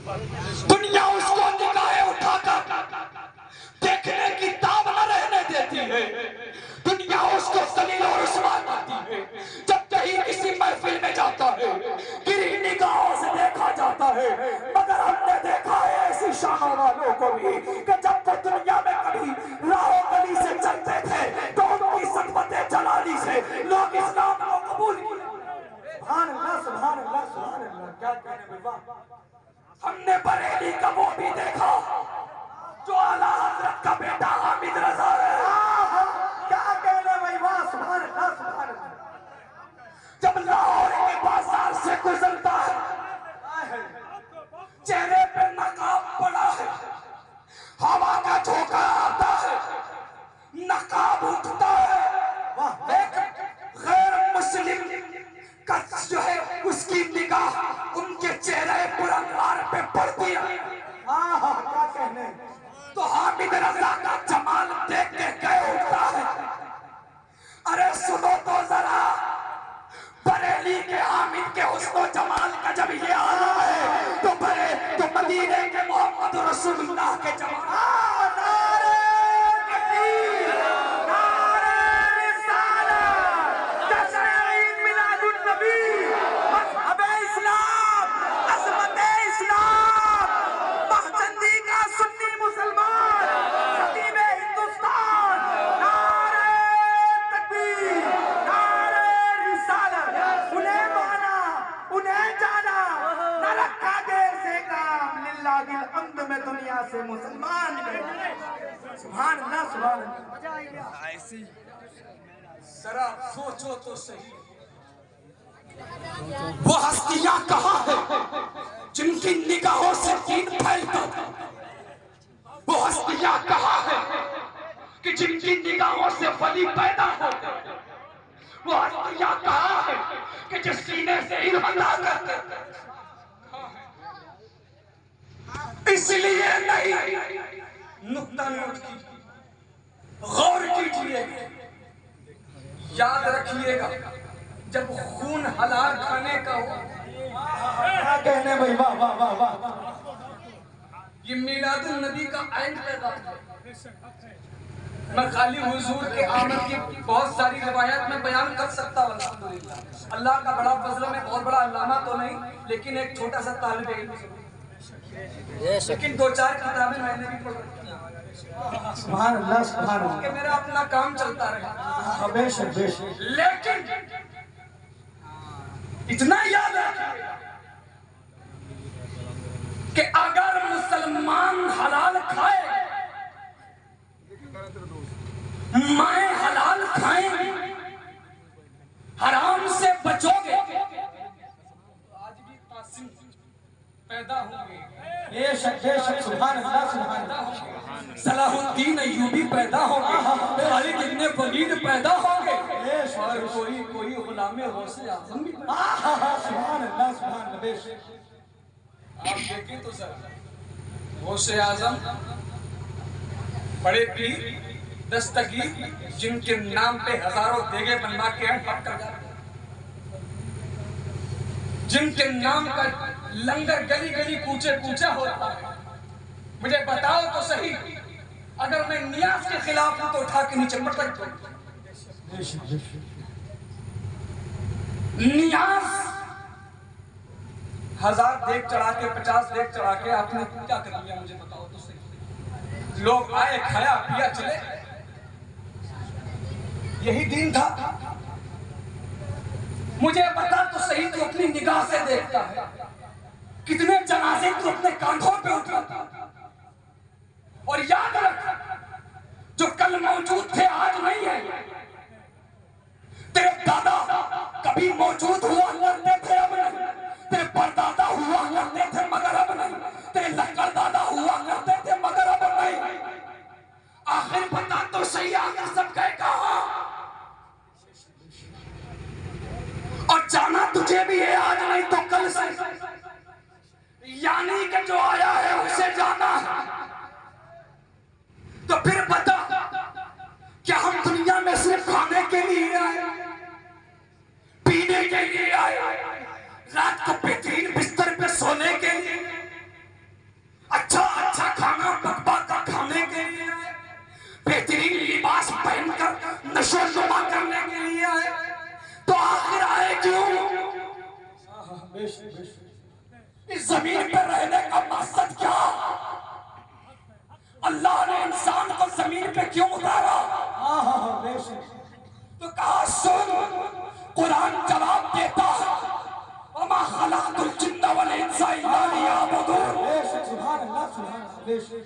دنیا اس کو نگاہیں اٹھا کر دیکھنے کی تاب نہ رہنے دیتی ہے، دنیا اس کو ذلیل اور رسوا کرتی ہے۔ جب کہیں کسی محفل میں جاتا ہے گری نگاہوں سے دیکھا جاتا ہے، مگر ہم نے دیکھا ہے ایسی شانوں والوں کو بھی کہ جب وہ دنیا میں کبھی راہ و گلی سے چلتے تھے تو ان کی صحبت جلالی سے لوگ اسلام کو قبول کیا۔ سبحان اللہ سبحان اللہ سبحان اللہ، کیا کہنے بھائی؟ ہم نے بریلی کا وہ بھی دیکھا جو اعلیٰ حضرت کا بیٹا حامد رضا ہے۔ کیا کہنے بھائی؟ واہ سبحان اللہ سبحان اللہ۔ جب لاہور کے بازار سے گزرتا ہے چہرے پہ نقاب پڑا ہے، ہوا کا جھونکا آتا ہے، نقاب اٹھتا ہے، ایک غیر مسلم کا جو ہے اس کی نگاہ ان کے چہرے پر انوار پہ پڑتی ہے، کیا کہنے؟ تو حامد رضا کا جمال دیکھ کے کہہ اٹھتا ہے، ارے سنو تو ذرا، بریلی کے حامد کے حسن و جمال کا جب یہ حال ہے تو مدینے کے محمد رسول اللہ کے جمال۔ نعرہ تکبیر، نعرہ رسالت، جشن عید میلاد النبی، مذہب اسلام، عظمت اسلام، بخشندی کا سنی مسلمان، خطیب ہندوستان، نعرہ تکبیر، نعرہ رسالت، انہیں مانا، انہیں جانا، نہ رکھا دیر سے کام، للہ الحمد میں دنیا سے مسلمان گئے۔ سبحان اللہ سبحان اللہ۔ ایسی ذرا سوچو تو صحیح، وہ ہستیاں کہاں ہیں جن کی نگاہوں سے دین پھیلتا تھا؟ وہ ہستیاں کہاں ہیں کہ جن کی نگاہوں سے ولی پیدا ہوتے؟ وہ ہستیاں کہاں ہیں کہ جس سینے سے علم عطا کرتے تھے؟ اس لیے نہیں، نقطہ نوٹ کیجیے، غور کیجیے، یاد رکھیے گا جب خون حلال کھانے کا ہو، کیا کہنے بھائی؟ واہ واہ واہ واہ۔ یہ میلاد النبی کا عین پیغام ہے۔ میں خالی حضور کے آمد کی بہت ساری روایات میں بیان کر سکتا ہوں، الحمدللہ اللہ کا بڑا فضل ہے، میں بہت بڑا علامہ تو نہیں لیکن ایک چھوٹا سا طالب علم، لیکن 2-4 کتابیں میں نے بھی پڑھ رکھی ہیں سبحان اللہ سبحان اللہ، کہ میرا اپنا کام چلتا رہا۔ بے شک بے شک۔ لیکن اتنا یاد رکھیے کہ اگر مسلمان حلال کھائے، مائیں حلال کھائیں، حرام سے بچو گے، آج بھی قاسم پیدا ہوں گے، بے شک بے شک، سبحان اللہ سبحان اللہ۔ صلاح الدین ایوبی پیدا ہوں گے، خالد ابن ولید پیدا ہوں گے، اور کوئی غلام غوث اعظم بھی پیدا ہوں گے۔ سبحان اللہ سبحان اللہ، بے شک۔ آپ دیکھیں تو سر، غوث اعظم، بڑے پیر، دستگیر، جن کے نام پہ ہزاروں دیگے بنوا کے ہم پک کر جاتے ہیں، جن کے نام پر لنگر گلی گلی کوچے کوچا ہوتا ہے، مجھے بتاؤ تو صحیح، اگر میں نیاز کے خلاف ہوں تو اٹھا کے نیچے پٹک دوں۔ نیاز 1000 دیگ چڑھا کے 50 دیگ چڑھا کے آپ نے کیا کر لیا؟ مجھے بتاؤ تو صحیح۔ لوگ آئے، کھایا پیا، چلے، یہی دین تھا؟ مجھے بتا تو صحیح، تو اپنی نگاہ سے دیکھتا ہے کتنے جنازے تو اپنے کاندھوں پہ اٹھاتا، اور یاد رکھ جو کل موجود تھے آج نہیں ہے، تیرے دادا کبھی موجود ہوا کرتے تھے اب نہیں، تیرے پردادا ہوا کرتے تھے مگر اب نہیں، تیرے لکڑ دادا ہوا کرتے تھے مگر اب نہیں، آخر بتا تو صحیح آخر سب گئے کہاں؟ اور جانا تجھے بھی ہے آج نہیں تو کل سے، یعنی کہ جو آیا ہے اسے جانا ہے، تو پھر بتا کیا ہم دنیا میں صرف کھانے کے لیے آئے، پینے کے لیے آئے، رات کو بہترین بستر پہ سونے کے لیے،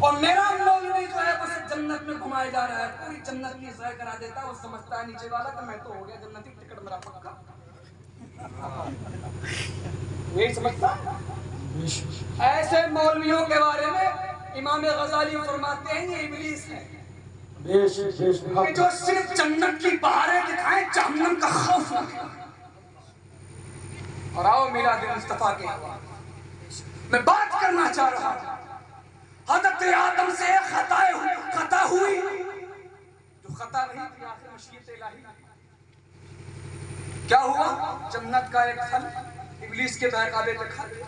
اور میرا مولوی جو ہے اسے جنت میں گھمایا جا رہا ہے، پوری جنت کی سیر کرا دیتا ہے، وہ سمجھتا ہے نیچے والا کہ میں تو ہو گیا جنتی، ٹکٹ میرا پکا۔ یہی سمجھتا ہے۔ ایسے مولویوں کے بارے میں امام غزالی فرماتے ہیں یہ ابلیس ہے کہ جو صرف جنت کی بہاریں دکھائیں، جہنم کا خوف نہ دکھائیں۔ اور آؤ میلاد مصطفیٰ کے میں بات کرنا چاہ رہا ہوں، حضرت آدم سے خطا ہوئی، جو خطا نہیں تھی آخر مشیت الہی۔ کیا ہوا؟ جنت کا ایک پھل ابلیس کے بہکاوے پہ کھا لیا،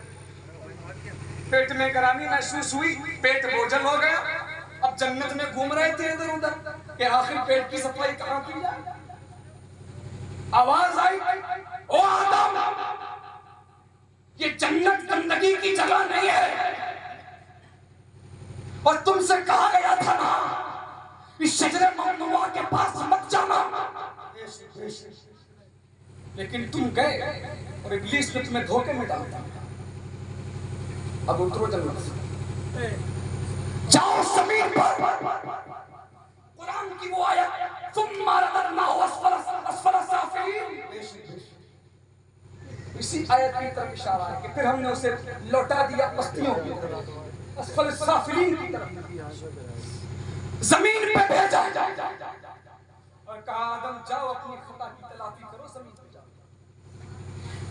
پیٹ میں گرانی محسوس ہوئی، پیٹ بوجھل ہو گیا، اب جنت میں گھوم رہے تھے ادھر ادھر کہ آخر پیٹ کی صفائی کہاں کی جائے؟ آواز آئی، او آدم، یہ جنت گندگی کی جگہ نہیں ہے، اور تم سے کہا گیا تھا نا اس شجرے ممنوعہ کے پاس مت جانا، لیکن تم گئے اور ابلیس نے تمہیں دھوکے میں ڈالا۔ اب اترو جنت سے، جاؤ زمین پر۔ قرآن کی وہ آیت ثم رددناه اسفل سافلین، اسی آیت کی طرف اشارہ ہے کہ پھر ہم نے اسے لوٹا دیا پستیوں کی طرف، اسفل سافلین کی طرف، زمین پہ بھیجا اور کہا آدم جاؤ اپنی خطا کی تلافی کرو، زمین پہ جاؤ۔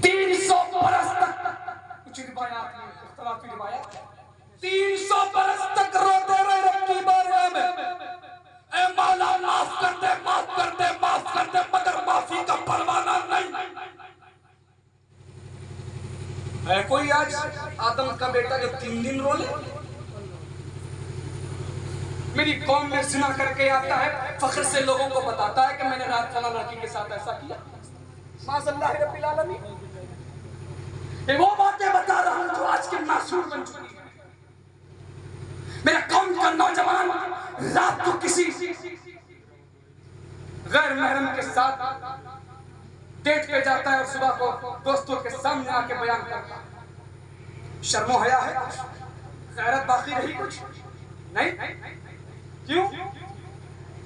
300 برس تک، کچھ روایات میں اختلافی روایات، 300 برس تک روتے رہے رب کی بارگاہ میں، اے مولا معاف کر دے، معاف کر دے، معاف کر دے، مگر معافی کا پروانہ نہیں۔ ہے کوئی آج آدم کا بیٹا جو 3 دن رو لے؟ میری قوم میں زنا کر کے آتا ہے، فخر سے لوگوں کو بتاتا ہے کہ میں نے رات فلاں لڑکی کے ساتھ ایسا کیا، معاذ اللہ رب العالمین۔ میں وہ باتیں بتا رہا ہوں جو آج کے معصوم بن چکی ہیں۔ میرے قوم کا نوجوان رات کو کسی غیر محرم کے ساتھ ڈیٹ پہ جاتا ہے اور صبح کو دوستوں کے سامنے آ کے بیان کرتا ہے، شرم و حیا ہے کچھ؟ غیرت باقی رہی کچھ؟ نہیں۔ کیوں؟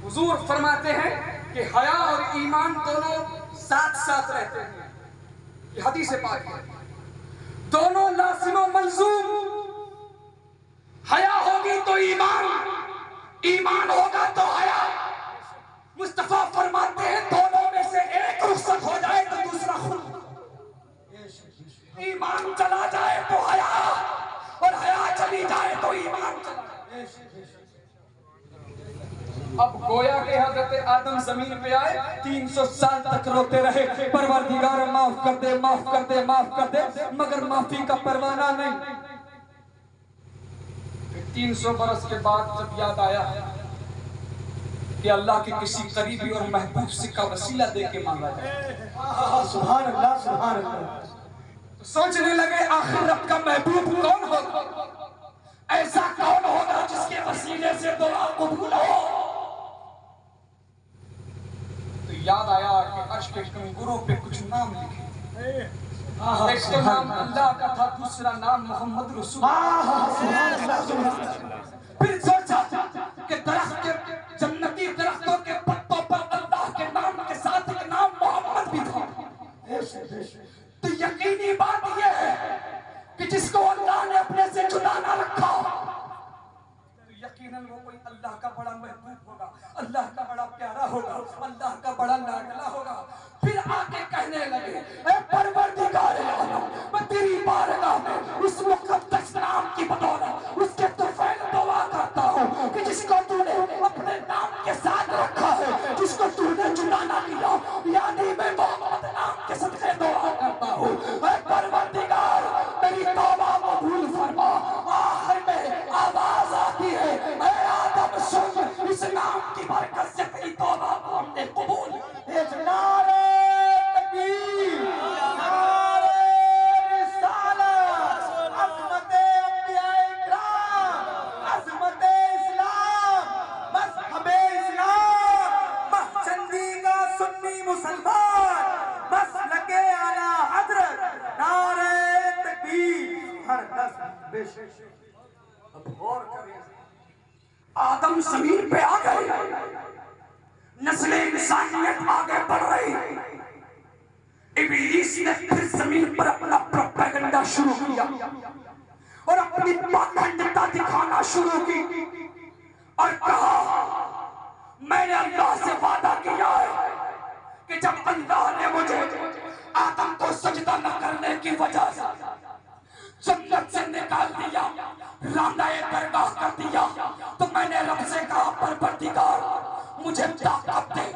حضور فرماتے ہیں کہ حیا اور ایمان دونوں ساتھ ساتھ رہتے ہیں، یہ حدیث پاک ہے، دونوں لازم و ملزوم۔ حیا ہوگی تو ایمان، ایمان ہوگا تو حیا۔ مصطفیٰ فرماتے ہیں دونوں میں سے ایک رخصت ہو جائے تو دوسرا خود، ایمان چلا جائے تو حیا، اور حیا چلی جائے تو ایمان چلا جائے۔ اب گویا کہ حضرت آدم زمین پہ آئے، 300 سال تک روتے رہے، پروردگار معاف کر دے، معاف کر دے، معاف کر دے، مگر معافی کا پروانہ نہیں۔ 300 برس کے بعد جب یاد آیا کہ اللہ کے کسی قریبی اور محبوب سے کا وسیلہ دے کے مانگا جائے، سبحان اللہ، سبحان اللہ، تو سوچنے لگے آخر رب کا محبوب کون ہوگا، ایسا کون ہوگا جس کے وسیلے سے دعا قبول ہو۔ تو یاد آیا کہ عرش کے کنگروں پہ کچھ نام لکھے تھے، ایک تو نام اللہ کا تھا، دوسرا نام محمد رسول اللہ۔ پھر سوچا کہ درخت کے جنتی درختوں کے پتوں پر اللہ کے نام کے ساتھ ایک نام محمد بھی تھا۔ تو یقینی بات یہ ہے کہ جس کو اللہ نے اپنے سے جدا نہ رکھا تو یقیناً وہ کوئی اللہ کا بڑا محبوب ہوگا، اللہ کا بڑا پیارا ہوگا، اللہ کا بڑا لاڈلا ہوگا۔ پھر آگے کہنے لگے اے پروردگار عالم، میں تیری بارگاہ میں اس مقدس نام کی بدولت اس کے طفیل دعا کرتا ہوں کہ جس کو تو نے اپنے نام کے ساتھ رکھا ہے، جس کو تو نے جدا نہ کیا، یعنی میں محمد نام کے صدقے دعا کرتا ہوں اے پروردگار میری توبہ قبول فرما۔ آخر میں آواز آتی ہے اے آدم سن، اس نام کی برکت سے تیری توبہ کو ہم نے قبول۔ نعرہ تکبیر، نعرہ رسالت، عظمت انبیاء اکرام، عظمت اسلام، مذہب اسلام، مہچندی کا سنی مسلمان، مسلک اعلیٰ حضرت، نعرہ تکبیر۔ ہر دس بے شک اب غور کریں آدم زمین پہ آ گئے، نسل انسانیت آگے بڑھ رہی، ابلیس نے پھر زمین پر اپنا پروپیگنڈا شروع کیا اور اپنی پاکندتا دکھانا شروع کی اور کہا میں نے اللہ سے وعدہ کیا ہے کہ جب اللہ نے مجھے آدم کو سجدہ نہ کرنے کی وجہ سے جنت سے نکال دیا، راندہ درگاہ کر دیا، تو میں نے رب سے کہا پروردگار مجھے طاقت دے،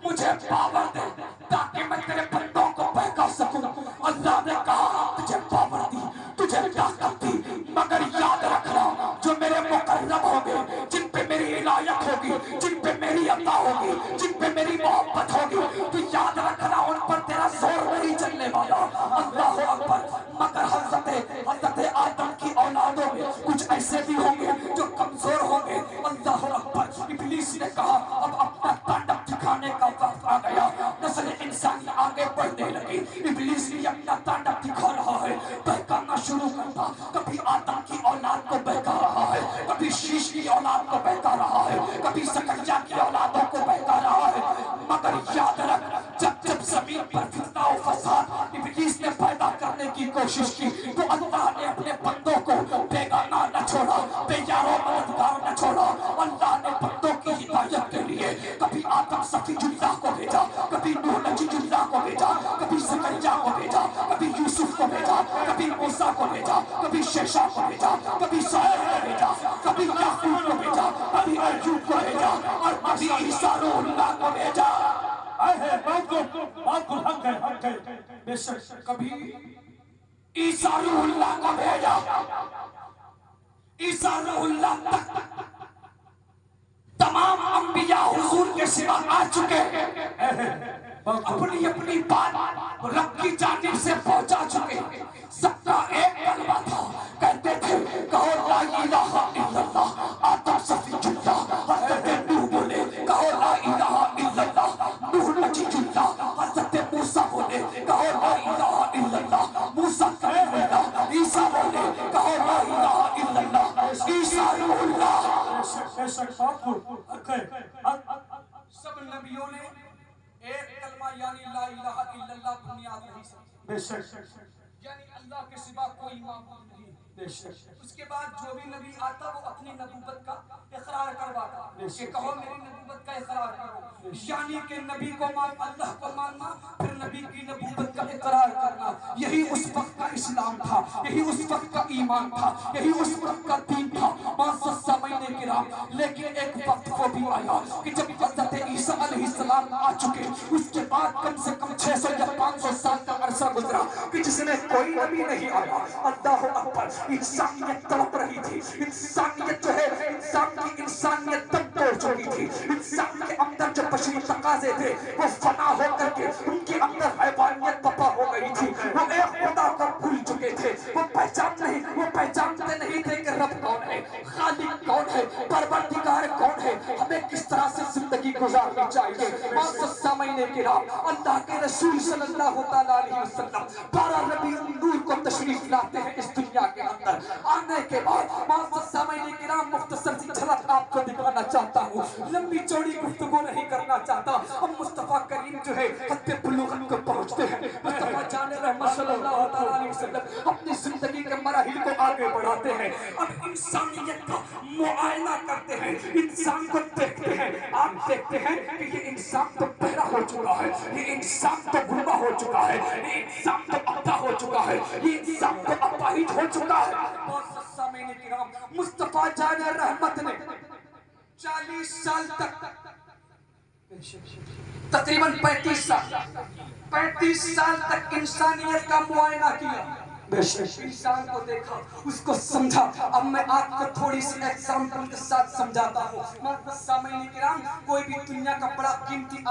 مجھے پاور دے تاکہ میں تیرے بندوں کو بہکا سکوں۔ اللہ نے کہا تجھے پاور دی، تجھے طاقت دی، مگر یاد رکھنا جو میرے مقرب ہوگے، جن پہ میری عنایت ہوگی، جن پہ میری عطا ہوگی، جن پہ میری محبت ہوگی، تو یاد رکھنا ان پر تیرا زور نہیں چلنے والا۔ اللہ اکبر۔ مگر حضرت آدم کی اولادوں میں کچھ ایسے بھی ہوں گے جو کمزور ہوں گے۔ اللہ اکبر۔ ابلیس نے کہا اب اپنا تانڈب دکھانے کا وقت آ گیا، نسل انسانی آگے بڑھنے لگی، ابلیس بھی اپنا تانڈب دکھا رہا ہے، بہکانا شروع کرتا، کبھی آدم کی اولاد کو بہکا رہا ہے، کبھی شیش کی اولاد کو بہکا رہا ہے، کبھی زکریا کی اولادوں کو بہکا رہا ہے۔ مگر یاد رکھ جب زمین پر فتنہ و فساد ابلیس نے پیدا کرنے کی کوشش کی تو اللہ نے اپنے بندوں کو بیگانہ نہ چھوڑا، بے یار و مددگار نہ چھوڑا۔ اللہ نے بندوں کی ہدایت کے لیے کبھی آدم صفی اللہ کو بھیجا، کبھی نوح نجی اللہ کو بھیجا، کبھی زکریا کو بھیجا، کبھی یوسف کو بھیجا، کبھی موسیٰ کو بھیجا، کبھی شیشا کو بھیجا، کبھی شعیب کو بھیجا، کبھی یعقوب کو بھیجا، کبھی ایوب کو بھیجا اور کبھی عیسیٰ روح اللہ کو بھیجا۔ بات کو حق ہے بے شک۔ کبھی عیسیٰ روح اللہ کو بھیجا، عیسیٰ روح اللہ تک تمام انبیاء حضور کے سوا آ چکے ہیں، اپنی اپنی بات رب کی جانب سے پہنچا چکے ہیں۔ سب کا ایک کلمہ تھا، کہتے تھے کہو لا الہ الا اللہ، آدم صفی اللہ، حضرت نوح بولے کہو لا الہ الا اللہ، نوح نجی اللہ، حضرت موسیٰ بولے کہو لا الہ الا اللہ، موسیٰ کلیم اللہ، عیسیٰ بولے کہو لا الہ الا اللہ، عیسیٰ روح اللہ۔ بے شک بات کو حق ہے۔ سب نبیوں نے ایک کلمہ یعنی لا الہ الا اللہ بنیاد نہیں سمجھی، بے شک یعنی اللہ کے سوا کوئی معبود نہیں۔ بے شک اس کے بعد جو بھی نبی آتا وہ اپنی نبوت کا اقرار کرواتا کہ کہو میری نبوت کا اقرار کرو، یعنی کہ نبی کو اللہ کو ماننا، پھر نبی کی نبوت کا اقرار کرنا۔ یہی اس وقت کا اسلام تھا، یہی اس وقت کا ایمان تھا، یہی اس وقت کا دین تھا۔ معزز سامعین کرام، لیکن ایک وقت وہ بھی آیا کہ جب حضرت عیسیٰ علیہ السلام آ چکے، اس کے بعد کم سے کم 600 یا 500 سال کا عرصہ گزرا کہ جس میں کوئی نبی نہیں آیا۔ اللہ اکبر۔ انسانیت تڑپ رہی تھی، انسانیت جو ہے انسان کی انسانیت دم توڑ چکی تھی، انسان کے اندر جو بشری تقاضے تھے وہ فنا ہو کر کے ان کے اندر حیوانیت بپا ہو گئی تھی۔ وہ ایک خدا کو بھول چکے تھے، وہ پہچانتے نہیں تھے کہ رب کون ہے، خالق کون ہے، پروردگار کون ہے، ہمیں کس طرح سے زندگی گزارنی چاہیے۔ معزز سامعین کرام، اللہ کے رسول صلی اللہ تعالیٰ علیہ وسلم 12 ربیع النور کو تشریف لاتے ہیں اس دنیا کے اندر۔ آنے کے بعد معزز سامعین کرام مختصر سی جھلک آپ کو دکھانا چاہتا ہوں، لمبی چوڑی گفتگو نہیں کرنا چاہتا۔ اب مصطفیٰ کریم جو ہے حد بلوغت کو پہنچتے ہیں، مصطفیٰ جان رحمت صلی اللہ تعالیٰ علیہ وسلم اپنی زندگی کے مراحل کو آگے بڑھاتے ہیں۔ اب انسانیت کا معائنہ کرتے ہیں، انسان کو دیکھتے ہیں۔ آپ دیکھتے ہیں کہ یہ انسان تو بہرا ہو چکا ہے، یہ انسان تو گنگا ہو چکا ہے، یہ انسان تو اندھا ہو چکا ہے، یہ انسان تو اپاہج ہو چکا ہے۔ سامعین کرام، مصطفیٰ جان رحمت نے 40 سال تک، تقریباً 35 سال تک انسانیت کا معائنہ کیا۔ انسان کو دیکھا، اس کو سمجھا۔ اب میں آپ کو تھوڑی سی ایگزامپل کے ساتھ سمجھاتا ہوں۔ سامعین کرام، کوئی بھی دنیا کا بڑا قیمتی